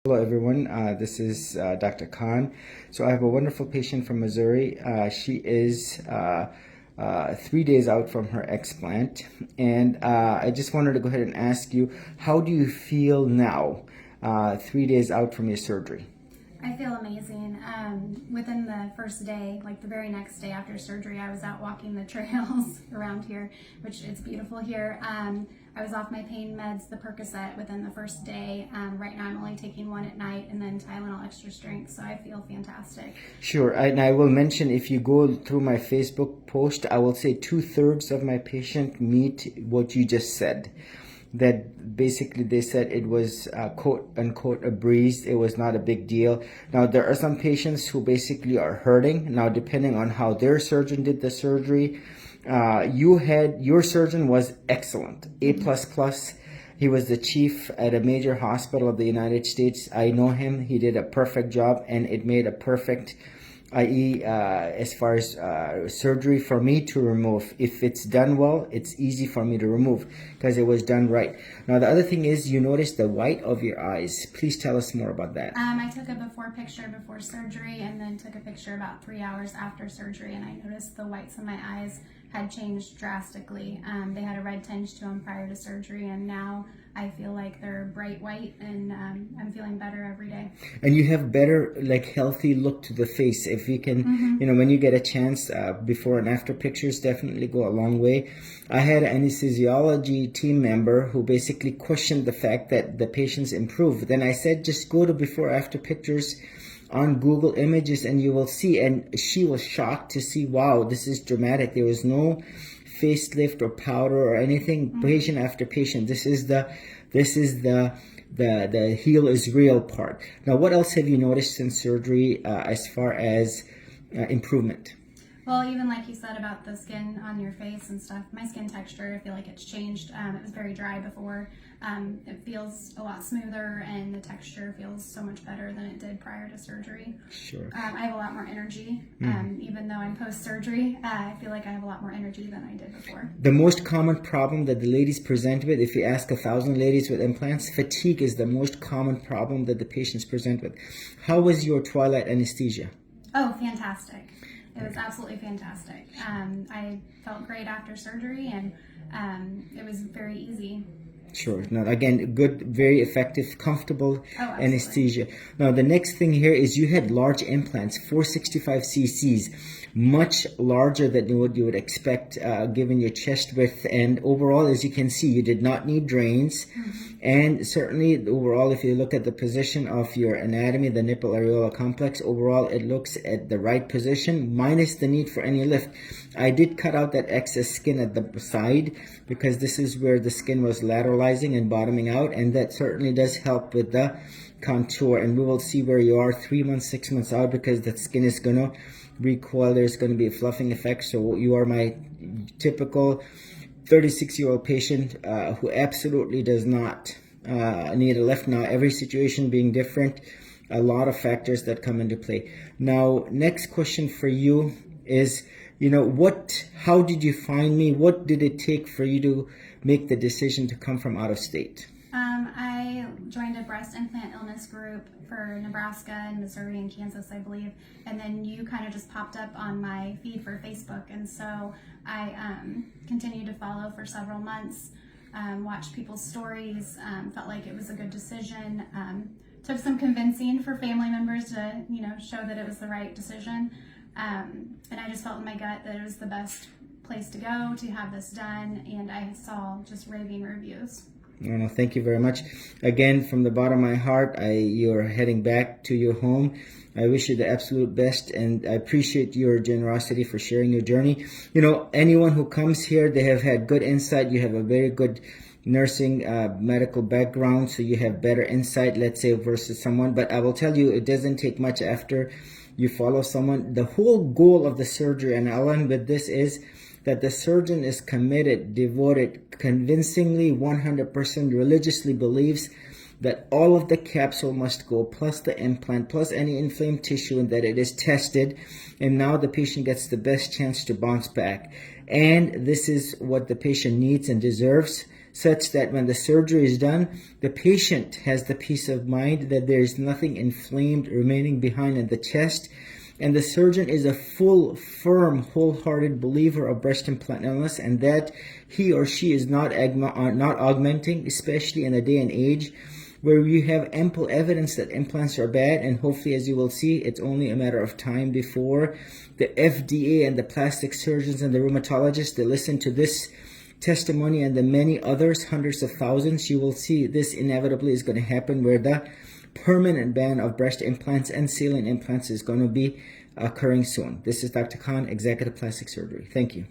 Hello everyone, this is Dr. Khan. So I have a wonderful patient from Missouri. She is 3 days out from her explant, and I just wanted to go ahead and ask you, how do you feel now, 3 days out from your surgery? I feel amazing. Within the first day, like the very next day after surgery, I was out walking the trails around here, which it's beautiful here. I was off my pain meds, the Percocet, within the first day. Right now I'm only taking one at night and then Tylenol extra strength, so I feel fantastic. Sure, and I will mention, if you go through my Facebook post, I will say 2/3 of my patient meet what you just said. That basically they said it was quote unquote a breeze. It was not a big deal. Now there are some patients who basically are hurting. Now depending on how their surgeon did the surgery, your surgeon was excellent, A++. He was the chief at a major hospital of the United States. I know him. He did a perfect job, and it made a perfect, i.e. As far as surgery for me to remove. If it's done well, it's easy for me to remove because it was done right. Now the other thing is, you notice the white of your eyes. Please tell us more about that. I took a before picture before surgery and then took a picture about 3 hours after surgery, and I noticed the whites of my eyes had changed drastically. They had a red tinge to them prior to surgery, and now I feel like they're bright white, and I'm feeling better every day. And you have better, like, healthy look to the face. If you can, when you get a chance, before and after pictures definitely go a long way. I had an anesthesiology team member who basically questioned the fact that the patients improved. Then I said, just go to before after pictures on Google Images and you will see. And she was shocked to see, wow, this is dramatic. There was no facelift or powder or anything. Patient after patient, this is the heal is real part. Now, what else have you noticed since surgery as far as improvement? Well, even like you said about the skin on your face and stuff, my skin texture, I feel like it's changed. It was very dry before. It feels a lot smoother, and the texture feels so much better than it did prior to surgery. Sure. I have a lot more energy. Even though I'm post-surgery, I feel like I have a lot more energy than I did before. The most common problem that the ladies present with, if you ask 1,000 ladies with implants, fatigue is the most common problem that the patients present with. How was your twilight anesthesia? Oh, fantastic. It was absolutely fantastic. I felt great after surgery, and it was very easy. Sure. Now, again, good, very effective, comfortable anesthesia. Now, the next thing here is you had large implants, 465 cc's, much larger than what you would expect given your chest width. And overall, as you can see, you did not need drains. And certainly, overall, if you look at the position of your anatomy, the nipple areola complex, overall, it looks at the right position, minus the need for any lift. I did cut out that excess skin at the side because this is where the skin was lateralizing and bottoming out, and that certainly does help with the contour. And we will see where you are 3 months, 6 months out, because the skin is going to recoil. There's going to be a fluffing effect. So you are my typical 36-year-old patient who absolutely does not need a lift. Now, every situation being different, a lot of factors that come into play. Now, next question for you is, how did you find me? What did it take for you to make the decision to come from out of state? I joined a breast implant illness group for Nebraska and Missouri and Kansas, I believe, and then you kind of just popped up on my feed for Facebook, and so I continued to follow for several months, watched people's stories, felt like it was a good decision. Took some convincing for family members to, show that it was the right decision. And I just felt in my gut that it was the best place to go to have this done, and I saw just raving reviews. No, thank you very much. Again, from the bottom of my heart, you're heading back to your home. I wish you the absolute best, and I appreciate your generosity for sharing your journey. Anyone who comes here, they have had good insight. You have a very good nursing medical background, so you have better insight, let's say, versus someone. But I will tell you, it doesn't take much after you follow someone. The whole goal of the surgery, and I'll end with this, is that the surgeon is committed, devoted, convincingly, 100% religiously believes that all of the capsule must go, plus the implant, plus any inflamed tissue, and that it is tested. And now the patient gets the best chance to bounce back. And this is what the patient needs and deserves. such that when the surgery is done, the patient has the peace of mind that there is nothing inflamed remaining behind in the chest. And the surgeon is a full, firm, wholehearted believer of breast implant illness, and that he or she is not augmenting, especially in a day and age where you have ample evidence that implants are bad. And hopefully, as you will see, it's only a matter of time before the FDA and the plastic surgeons and the rheumatologists, they listen to this testimony and the many others, hundreds of thousands. You will see this inevitably is going to happen, where the permanent ban of breast implants and saline implants is going to be occurring soon. This is Dr. Khan, Executive Plastic Surgery. Thank you.